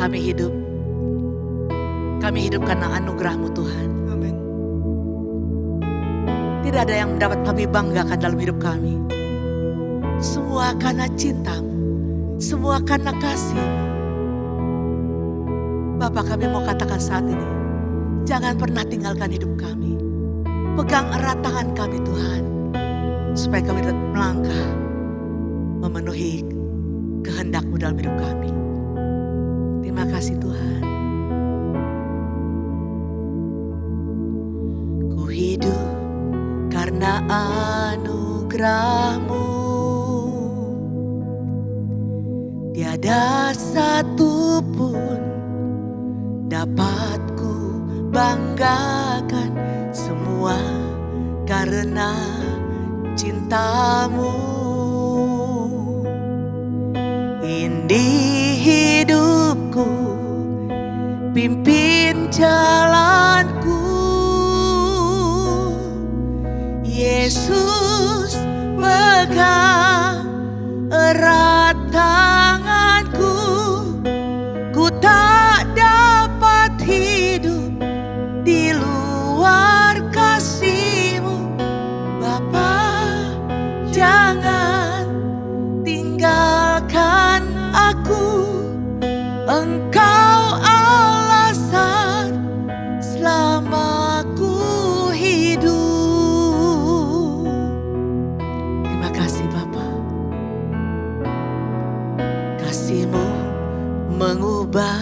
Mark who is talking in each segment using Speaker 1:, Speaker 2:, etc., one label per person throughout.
Speaker 1: kami hidup. Kami hidup karena anugerah-Mu Tuhan.
Speaker 2: Amin.
Speaker 1: Tidak ada yang dapat kami banggakan dalam hidup kami. Semua karena cinta-Mu. Semua karena kasih-Mu. Bapak, kami mau katakan saat ini, jangan pernah tinggalkan hidup kami. Pegang erat tangan kami Tuhan, supaya kami dapat melangkah memenuhi kehendak-Mu dalam hidup kami. Terima kasih Tuhan. Ku hidup karena anugerah-Mu. Tiada satu pun dapat ku banggakan, semua karena cinta-Mu. Indi hidupku, pimpin jalanku. Yesus pegang erat tanganku. Ku tak dapat hidup di luar kasih-Mu. Bapa, jangan tinggalkan aku. Engkau alasan selama ku hidup. Terima kasih Bapa. Kasih-Mu mengubah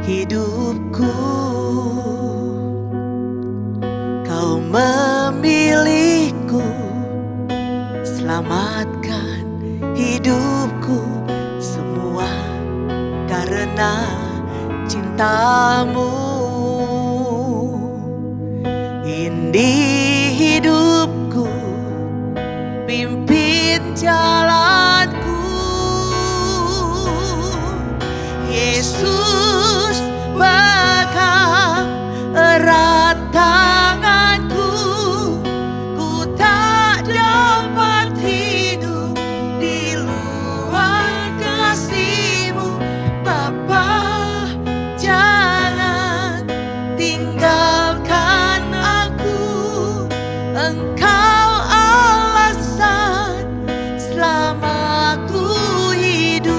Speaker 1: hidupku. Kau memilihku, selamatkan hidupku. Semua karena cinta-Mu. Indi hidupku, pimpin jalanku. Yesus pegang erat tanganku. Ku tak dapat hidup di luar kasih-Mu. Bapa, jangan tinggalkan aku. Engkau alasan selama ku hidup.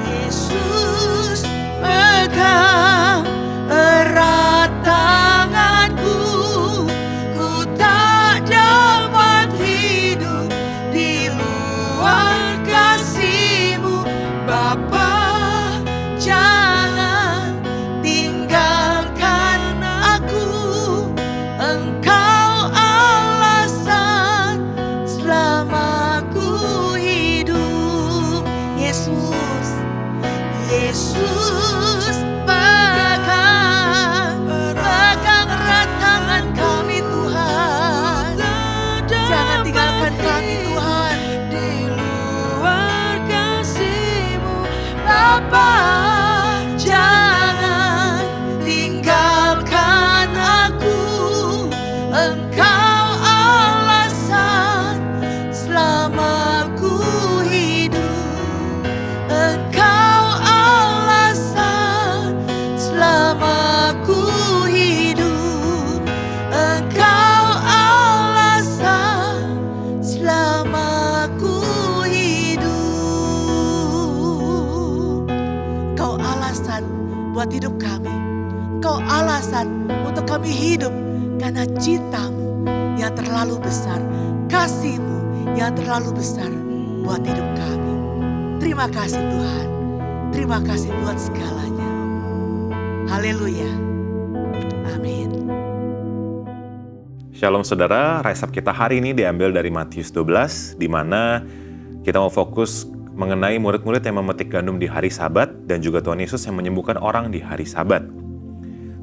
Speaker 1: Yesus pegang erat tanganku. Ku tak dapat hidup di luar kasih-Mu. Bapa, jangan tinggalkan aku. Engkau alasan selama ku hidup. Yesus, Yesus pegang erat tangan kami Tuhan. Jangan tinggalkan kami Tuhan di luar kasih-Mu. Bapa, jangan tinggalkan aku. Engkau alasan selama ku hidup. Engkau alasan selama ku hidup. Engkau alasan selama ku hidup. Engkau alasan buat hidup kami. Engkau alasan untuk kami hidup karena cinta-Mu yang terlalu besar, kasih-Mu yang terlalu besar buat hidup kami. Terima kasih Tuhan. Terima kasih buat segalanya. Haleluya. Amin.
Speaker 3: Shalom saudara, resep kita hari ini diambil dari Matius 12, di mana kita mau fokus mengenai murid-murid yang memetik gandum di hari Sabat dan juga Tuhan Yesus yang menyembuhkan orang di hari Sabat.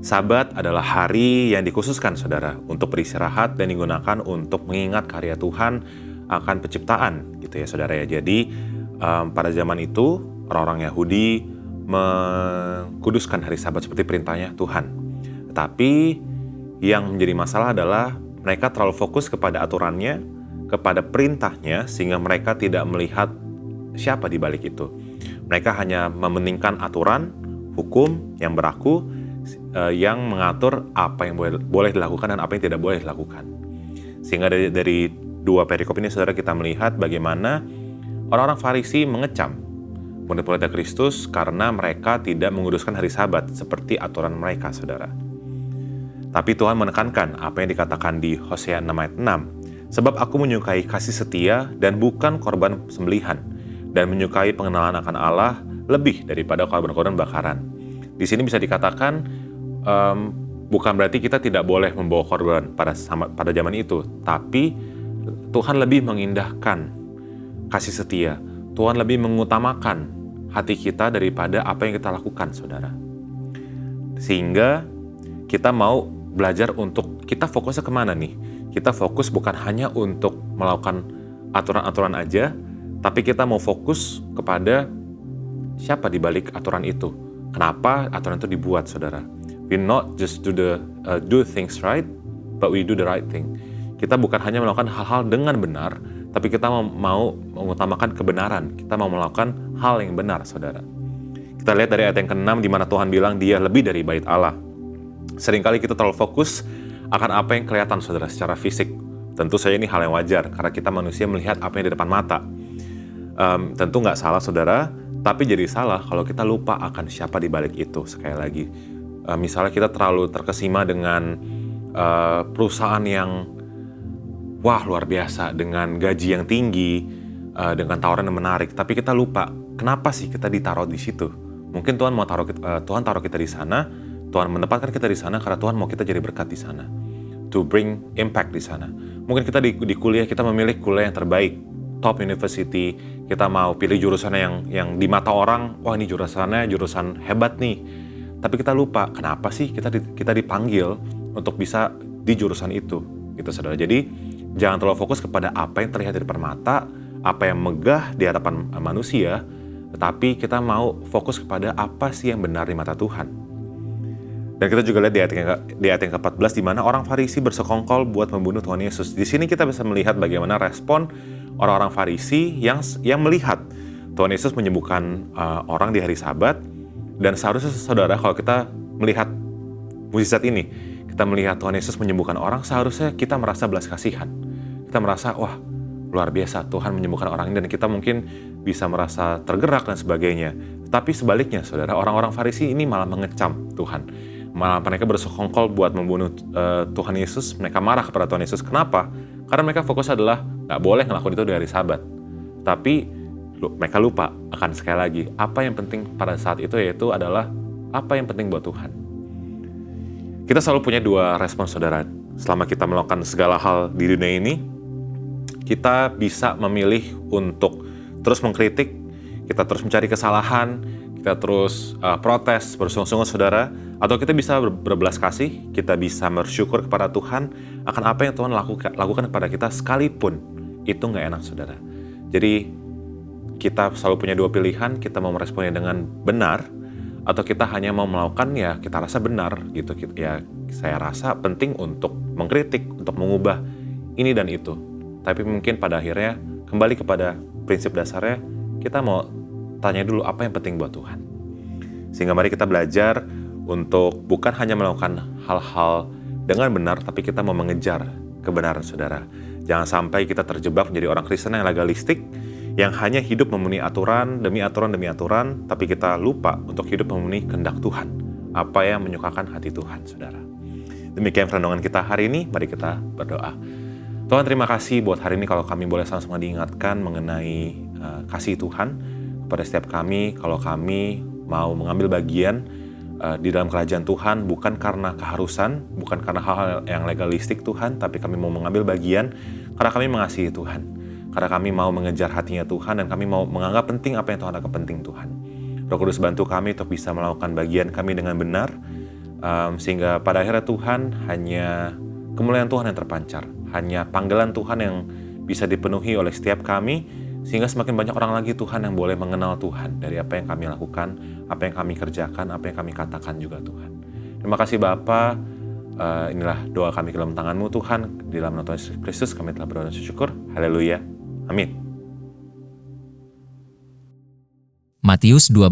Speaker 3: Sabat adalah hari yang dikhususkan saudara untuk beristirahat dan digunakan untuk mengingat karya Tuhan akan penciptaan gitu ya saudara ya. Jadi pada zaman itu orang-orang Yahudi mengkuduskan hari Sabat seperti perintahnya Tuhan. Tetapi yang menjadi masalah adalah mereka terlalu fokus kepada aturannya, kepada perintahnya, sehingga mereka tidak melihat siapa di balik itu. Mereka hanya mementingkan aturan, hukum yang berlaku, yang mengatur apa yang boleh dilakukan dan apa yang tidak boleh dilakukan. Sehingga dari dua perikop ini, saudara, kita melihat bagaimana orang-orang Farisi mengecam murid-murid Kristus karena mereka tidak menguduskan hari Sabat seperti aturan mereka, saudara. Tapi Tuhan menekankan apa yang dikatakan di Hosea 6 ayat 6. Sebab aku menyukai kasih setia dan bukan korban sembelihan, dan menyukai pengenalan akan Allah lebih daripada korban-korban bakaran. Di sini bisa dikatakan bukan berarti kita tidak boleh membawa korban pada zaman itu, tapi Tuhan lebih mengindahkan kasih setia. Tuhan lebih mengutamakan hati kita daripada apa yang kita lakukan, saudara. Sehingga kita mau belajar untuk kita fokusnya kemana nih? Kita fokus bukan hanya untuk melakukan aturan-aturan aja, tapi kita mau fokus kepada siapa di balik aturan itu. Kenapa aturan itu dibuat, saudara? We not just do things right, but we do the right thing. Kita bukan hanya melakukan hal-hal dengan benar, tapi kita mau mengutamakan kebenaran. Kita mau melakukan hal yang benar, saudara. Kita lihat dari ayat yang ke-6 di mana Tuhan bilang dia lebih dari bait Allah. Seringkali kita terlalu fokus akan apa yang kelihatan, saudara, secara fisik. Tentu saja ini hal yang wajar, karena kita manusia melihat apa yang di depan mata. Tentu nggak salah, saudara, tapi jadi salah kalau kita lupa akan siapa di balik itu. Sekali lagi, misalnya kita terlalu terkesima dengan perusahaan yang luar biasa, dengan gaji yang tinggi, dengan tawaran yang menarik, tapi kita lupa kenapa sih kita ditaruh di situ. Mungkin Tuhan taruh kita di sana, Tuhan menempatkan kita di sana karena Tuhan mau kita jadi berkat di sana, to bring impact di sana. Mungkin kita di kuliah, kita memilih kuliah yang terbaik, top university, kita mau pilih jurusan yang di mata orang, wah ini jurusan hebat nih. Tapi kita lupa kenapa sih kita dipanggil untuk bisa di jurusan itu, gitu, saudara. Jadi jangan terlalu fokus kepada apa yang terlihat di depan mata, apa yang megah di hadapan manusia, tetapi kita mau fokus kepada apa sih yang benar di mata Tuhan. Dan kita juga lihat di ayat yang ke-14 di mana orang Farisi bersekongkol buat membunuh Tuhan Yesus. Di sini kita bisa melihat bagaimana respon orang-orang Farisi yang melihat Tuhan Yesus menyembuhkan orang di hari Sabat. Dan seharusnya, saudara, kalau kita melihat mukjizat ini, kita melihat Tuhan Yesus menyembuhkan orang, seharusnya kita merasa belas kasihan. Kita merasa, wah, luar biasa Tuhan menyembuhkan orang ini, dan kita mungkin bisa merasa tergerak dan sebagainya. Tapi sebaliknya, saudara, orang-orang Farisi ini malah mengecam Tuhan. Malah mereka bersekongkol buat membunuh Tuhan Yesus. Mereka marah kepada Tuhan Yesus. Kenapa? Karena mereka fokus adalah nggak boleh ngelakuin itu di hari Sabat. Tapi mereka lupa akan, sekali lagi, apa yang penting pada saat itu, yaitu adalah apa yang penting buat Tuhan. Kita selalu punya dua respon, saudara. Selama kita melakukan segala hal di dunia ini, kita bisa memilih untuk terus mengkritik, kita terus mencari kesalahan, kita terus protes, bersungguh-sungguh, saudara. Atau kita bisa berbelas kasih, kita bisa bersyukur kepada Tuhan akan apa yang Tuhan lakukan kepada kita, sekalipun itu nggak enak, saudara. Jadi kita selalu punya dua pilihan, kita mau meresponnya dengan benar, atau kita hanya mau melakukan ya kita rasa benar gitu. Ya saya rasa penting untuk mengkritik, untuk mengubah ini dan itu. Tapi mungkin pada akhirnya kembali kepada prinsip dasarnya, kita mau tanya dulu apa yang penting buat Tuhan. Sehingga mari kita belajar untuk bukan hanya melakukan hal-hal dengan benar, tapi kita mau mengejar kebenaran, saudara. Jangan sampai kita terjebak menjadi orang Kristen yang legalistik, yang hanya hidup memenuhi aturan demi aturan, tapi kita lupa untuk hidup memenuhi kehendak Tuhan, apa yang menyukakan hati Tuhan, saudara. Demikian renungan kita hari ini, mari kita berdoa. Tuhan, terima kasih buat hari ini kalau kami boleh sama-sama diingatkan mengenai kasih Tuhan kepada setiap kami, kalau kami mau mengambil bagian di dalam kerajaan Tuhan, bukan karena keharusan, bukan karena hal-hal yang legalistik, Tuhan, tapi kami mau mengambil bagian karena kami mengasihi Tuhan, karena kami mau mengejar hatinya Tuhan, dan kami mau menganggap penting apa yang Tuhan anggap penting, Tuhan. Roh Kudus, bantu kami untuk bisa melakukan bagian kami dengan benar, sehingga pada akhirnya Tuhan, hanya kemuliaan Tuhan yang terpancar, hanya panggilan Tuhan yang bisa dipenuhi oleh setiap kami, sehingga semakin banyak orang lagi, Tuhan, yang boleh mengenal Tuhan dari apa yang kami lakukan, apa yang kami kerjakan, apa yang kami katakan juga, Tuhan. Terima kasih Bapa. Inilah doa kami ke dalam tangan-Mu, Tuhan. Di dalam nama Tuhan Yesus Kristus kami telah berdoa dan syukur. Haleluya. Amin.
Speaker 2: Matius 12.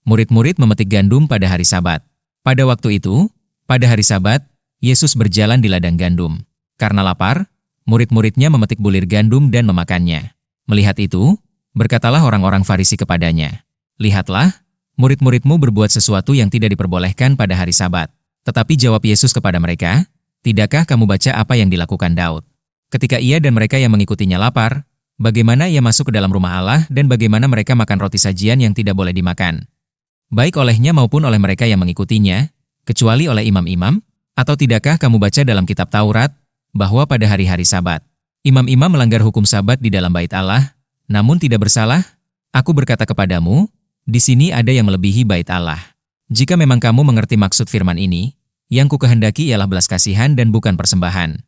Speaker 2: Murid-murid memetik gandum pada hari Sabat. Pada waktu itu, pada hari Sabat, Yesus berjalan di ladang gandum. Karena lapar, murid-muridnya memetik bulir gandum dan memakannya. Melihat itu, berkatalah orang-orang Farisi kepadanya, "Lihatlah, murid-muridmu berbuat sesuatu yang tidak diperbolehkan pada hari Sabat." Tetapi jawab Yesus kepada mereka, "Tidakkah kamu baca apa yang dilakukan Daud? Ketika ia dan mereka yang mengikutinya lapar, bagaimana ia masuk ke dalam rumah Allah dan bagaimana mereka makan roti sajian yang tidak boleh dimakan, baik olehnya maupun oleh mereka yang mengikutinya, kecuali oleh imam-imam? Atau tidakkah kamu baca dalam kitab Taurat, bahwa pada hari-hari Sabat, imam-imam melanggar hukum Sabat di dalam bait Allah, namun tidak bersalah? Aku berkata kepadamu, di sini ada yang melebihi bait Allah. Jika memang kamu mengerti maksud firman ini, yang kukehendaki ialah belas kasihan dan bukan persembahan.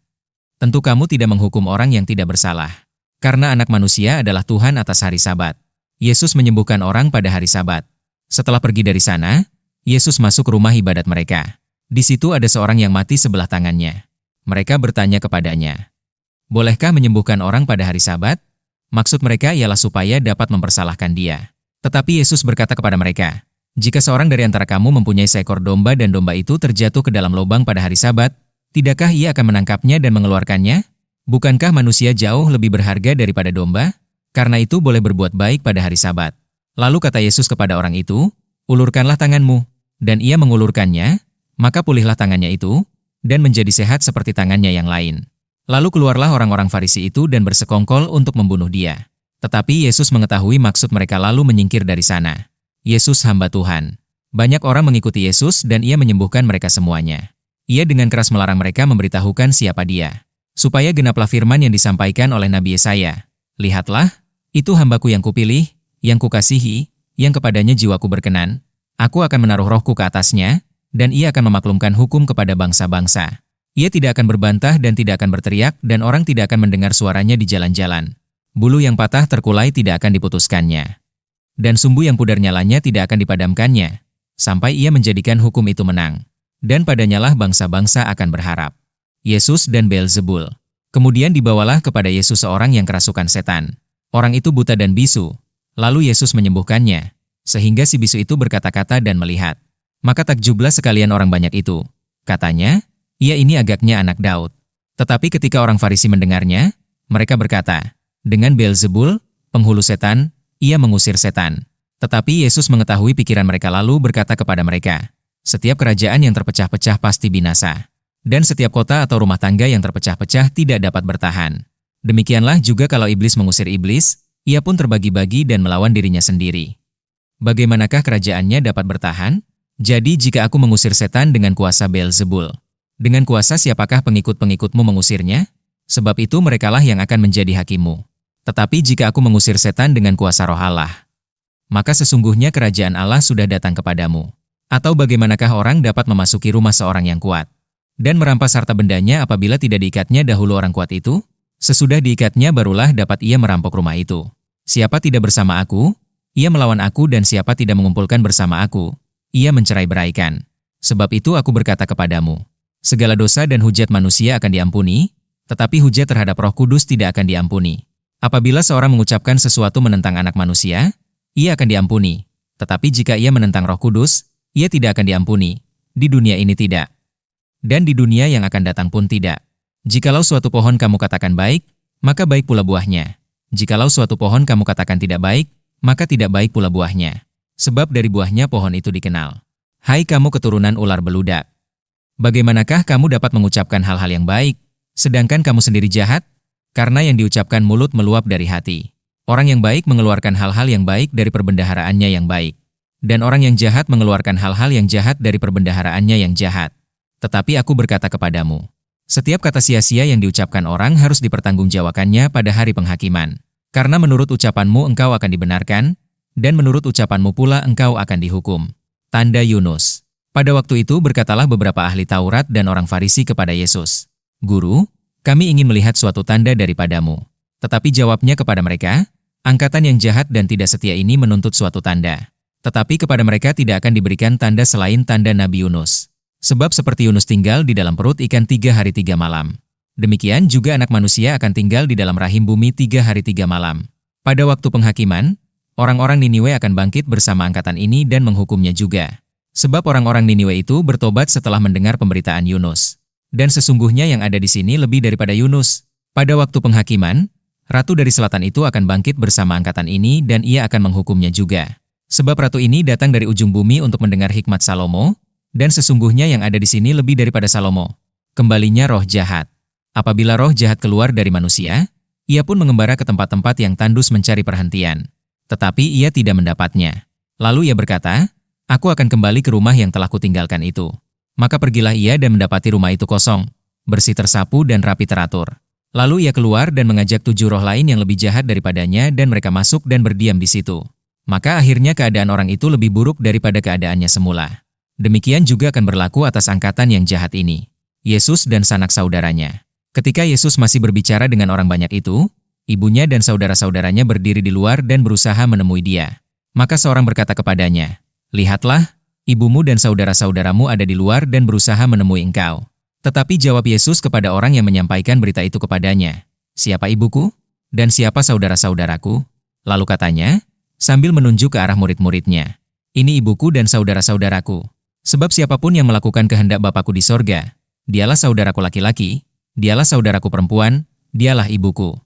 Speaker 2: Tentu kamu tidak menghukum orang yang tidak bersalah. Karena anak manusia adalah Tuhan atas hari Sabat." Yesus menyembuhkan orang pada hari Sabat. Setelah pergi dari sana, Yesus masuk ke rumah ibadat mereka. Di situ ada seorang yang mati sebelah tangannya. Mereka bertanya kepadanya, "Bolehkah menyembuhkan orang pada hari Sabat?" Maksud mereka ialah supaya dapat mempersalahkan dia. Tetapi Yesus berkata kepada mereka, "Jika seorang dari antara kamu mempunyai seekor domba dan domba itu terjatuh ke dalam lubang pada hari Sabat, tidakkah ia akan menangkapnya dan mengeluarkannya? Bukankah manusia jauh lebih berharga daripada domba? Karena itu boleh berbuat baik pada hari Sabat." Lalu kata Yesus kepada orang itu, "Ulurkanlah tanganmu." Dan ia mengulurkannya, maka pulihlah tangannya itu, dan menjadi sehat seperti tangannya yang lain. Lalu keluarlah orang-orang Farisi itu dan bersekongkol untuk membunuh dia. Tetapi Yesus mengetahui maksud mereka lalu menyingkir dari sana. Yesus hamba Tuhan. Banyak orang mengikuti Yesus dan ia menyembuhkan mereka semuanya. Ia dengan keras melarang mereka memberitahukan siapa dia, supaya genaplah firman yang disampaikan oleh Nabi Yesaya. "Lihatlah, itu hambaku yang kupilih, yang kukasihi, yang kepadanya jiwaku berkenan. Aku akan menaruh rohku ke atasnya, dan ia akan memaklumkan hukum kepada bangsa-bangsa. Ia tidak akan berbantah dan tidak akan berteriak, dan orang tidak akan mendengar suaranya di jalan-jalan. Bulu yang patah terkulai tidak akan diputuskannya, dan sumbu yang pudar nyalanya tidak akan dipadamkannya, sampai ia menjadikan hukum itu menang. Dan padanyalah bangsa-bangsa akan berharap." Yesus dan Beelzebul. Kemudian dibawalah kepada Yesus seorang yang kerasukan setan. Orang itu buta dan bisu. Lalu Yesus menyembuhkannya, sehingga si bisu itu berkata-kata dan melihat. Maka takjublah sekalian orang banyak itu. Katanya, "Ia ini agaknya anak Daud." Tetapi ketika orang Farisi mendengarnya, mereka berkata, "Dengan Beelzebul, penghulu setan, ia mengusir setan." Tetapi Yesus mengetahui pikiran mereka lalu berkata kepada mereka, "Setiap kerajaan yang terpecah-pecah pasti binasa. Dan setiap kota atau rumah tangga yang terpecah-pecah tidak dapat bertahan. Demikianlah juga kalau iblis mengusir iblis, ia pun terbagi-bagi dan melawan dirinya sendiri. Bagaimanakah kerajaannya dapat bertahan? Jadi jika aku mengusir setan dengan kuasa Beelzebul, dengan kuasa siapakah pengikut-pengikutmu mengusirnya? Sebab itu merekalah yang akan menjadi hakimu. Tetapi jika aku mengusir setan dengan kuasa Roh Allah, maka sesungguhnya kerajaan Allah sudah datang kepadamu. Atau bagaimanakah orang dapat memasuki rumah seorang yang kuat dan merampas harta bendanya apabila tidak diikatnya dahulu orang kuat itu? Sesudah diikatnya barulah dapat ia merampok rumah itu. Siapa tidak bersama aku, ia melawan aku, dan siapa tidak mengumpulkan bersama aku, ia mencerai-beraikan. Sebab itu aku berkata kepadamu, segala dosa dan hujat manusia akan diampuni, tetapi hujat terhadap Roh Kudus tidak akan diampuni. Apabila seorang mengucapkan sesuatu menentang anak manusia, ia akan diampuni. Tetapi jika ia menentang Roh Kudus, ia tidak akan diampuni. Di dunia ini tidak. Dan di dunia yang akan datang pun tidak. Jikalau suatu pohon kamu katakan baik, maka baik pula buahnya. Jikalau suatu pohon kamu katakan tidak baik, maka tidak baik pula buahnya. Sebab dari buahnya pohon itu dikenal. Hai kamu keturunan ular beludak! Bagaimanakah kamu dapat mengucapkan hal-hal yang baik, sedangkan kamu sendiri jahat? Karena yang diucapkan mulut meluap dari hati. Orang yang baik mengeluarkan hal-hal yang baik dari perbendaharaannya yang baik. Dan orang yang jahat mengeluarkan hal-hal yang jahat dari perbendaharaannya yang jahat. Tetapi aku berkata kepadamu, setiap kata sia-sia yang diucapkan orang harus dipertanggungjawabkannya pada hari penghakiman. Karena menurut ucapanmu engkau akan dibenarkan, dan menurut ucapanmu pula engkau akan dihukum. Tanda Yunus. Pada waktu itu berkatalah beberapa ahli Taurat dan orang Farisi kepada Yesus, "Guru, kami ingin melihat suatu tanda daripadamu." Tetapi jawabnya kepada mereka, "Angkatan yang jahat dan tidak setia ini menuntut suatu tanda. Tetapi kepada mereka tidak akan diberikan tanda selain tanda Nabi Yunus. Sebab seperti Yunus tinggal di dalam perut ikan 3 hari 3 malam, demikian juga anak manusia akan tinggal di dalam rahim bumi 3 hari 3 malam. Pada waktu penghakiman, orang-orang Niniwe akan bangkit bersama angkatan ini dan menghukumnya juga. Sebab orang-orang Niniwe itu bertobat setelah mendengar pemberitaan Yunus. Dan sesungguhnya yang ada di sini lebih daripada Yunus. Pada waktu penghakiman, Ratu dari Selatan itu akan bangkit bersama angkatan ini dan ia akan menghukumnya juga. Sebab ratu ini datang dari ujung bumi untuk mendengar hikmat Salomo, dan sesungguhnya yang ada di sini lebih daripada Salomo. Kembalinya roh jahat. Apabila roh jahat keluar dari manusia, ia pun mengembara ke tempat-tempat yang tandus mencari perhentian. Tetapi ia tidak mendapatnya. Lalu ia berkata, "Aku akan kembali ke rumah yang telah kutinggalkan itu." Maka pergilah ia dan mendapati rumah itu kosong, bersih tersapu dan rapi teratur. Lalu ia keluar dan mengajak 7 roh lain yang lebih jahat daripadanya dan mereka masuk dan berdiam di situ. Maka akhirnya keadaan orang itu lebih buruk daripada keadaannya semula. Demikian juga akan berlaku atas angkatan yang jahat ini. Yesus dan sanak saudaranya. Ketika Yesus masih berbicara dengan orang banyak itu, ibunya dan saudara-saudaranya berdiri di luar dan berusaha menemui dia. Maka seorang berkata kepadanya, "Lihatlah, ibumu dan saudara-saudaramu ada di luar dan berusaha menemui engkau." Tetapi jawab Yesus kepada orang yang menyampaikan berita itu kepadanya, "Siapa ibuku? Dan siapa saudara-saudaraku?" Lalu katanya, sambil menunjuk ke arah murid-muridnya, "Ini ibuku dan saudara-saudaraku. Sebab siapapun yang melakukan kehendak Bapakku di sorga, dialah saudaraku laki-laki, dialah saudaraku perempuan, dialah ibuku."